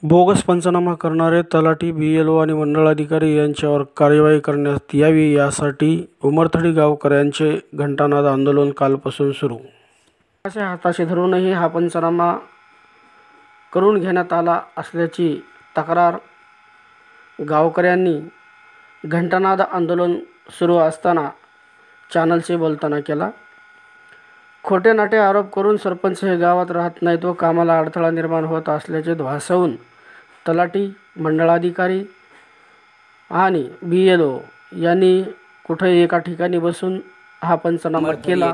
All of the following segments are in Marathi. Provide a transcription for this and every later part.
बोगस पंचनामा करणारे तलाठी, BLO आणि मंडळ अधिकारी यांच्यावर कार्यवाही करण्यात यावी यासाठी उमरथडी गावकऱ्यांचे घंटानाद आंदोलन कालपासून सुरू. हाताशी धरूनही हा पंचनामा करून घेण्यात आला असल्याची तक्रार गावकऱ्यांनी घंटानाद आंदोलन सुरू असताना चॅनलशी बोलताना केला. खोटे नाटे आरोप करून सरपंच हे गावात राहत नाहीत व कामाला अडथळा निर्माण होत असल्याचे भासवून तलाठी, मंडळाधिकारी आणि BLO यांनी कुठे एका ठिकाणी बसून हा पंचनामा केला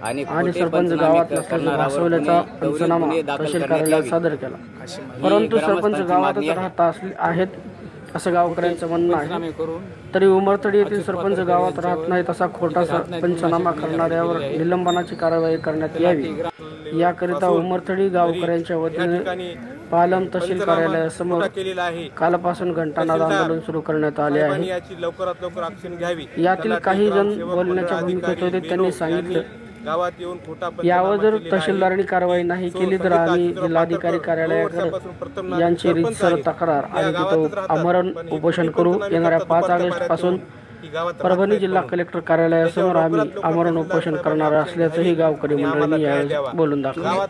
आणि सरपंच गावात नसल्याचे भासवल्याचा पंचनामा तहसील कार्यालयात सादर केला. परंतु सरपंच गावातच राहत आहेत असं गावकऱ्यांचं म्हणणं आहे. तरी उमरथडी येथील सरपंच गावात राहत नाही तसा खोटा पंचनामा करणाऱ्यावर निलंबनाची कारवाई करण्यात यावी याकरिता उमरथडी गावकऱ्यांच्या वतीने पालम तहसील कार्यालयासमोर कालपासून घंटानाद आंदोलन सुरू करण्यात आले आहे. यातील काही जण बोलण्याच्या भूमिकेत होते. त्यांनी सांगितलं, यावर जर तहसीलदारांनी कारवाई नाही केली तर आम्ही जिल्हाधिकारी कार्यालयाकडे यांची रीतसर तक्रार आणि तिथं आमरण उपोषण करू. येणाऱ्या 5 ऑगस्ट पासून परभणी जिल्हा कलेक्टर कार्यालयासमोर आम्ही आमरण उपोषण करणार असल्याचंही गावकरी मंडळींनी यावेळी बोलून दाखवलं.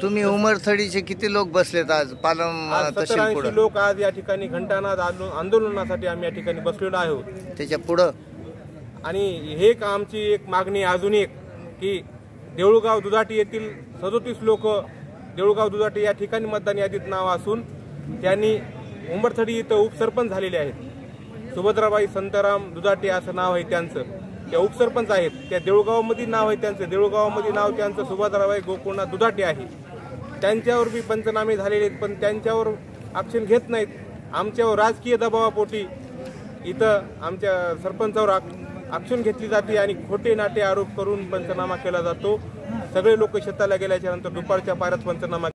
तुम्ही उमरथडीचे किती लोक बसलेत आज पालम तहसील पुढे? लोक आज या ठिकाणी घंटानाद आंदोलनासाठी आम्ही या ठिकाणी बसलेलो आहोत. त्याच्या पुढं आणि हे आमची एक मागणी अजून एक की देऊळगाव दुधाटी येथील 37 लोक देऊळगाव दुधाटी या ठिकाणी मतदान यादीत नाव असून त्यांनी उमरथडी इथं उपसरपंच झालेले आहेत. सुभद्राबाई संतराम दुधाटी असं नाव आहे त्यांचं. त्या उपसरपंच आहेत. त्या देऊळगावमध्ये नाव आहे त्यांचं. देऊळगावमध्ये नाव त्यांचं सुभद्राबाई गोकुळनाथ दुधाटी आहे. त्यांच्यावर बी पंचनामे झालेले आहेत पण त्यांच्यावर ॲक्शन घेत नाहीत. आमच्यावर राजकीय दबावापोटी इथं आमच्या सरपंचावर ॲक्शन घेतली जाते आणि खोटे नाटे आरोप करून पंचनामा केला जातो. सगळे लोक शेताला गेल्याच्या नंतर दुपारच्या पाऱ्यात पंचनामा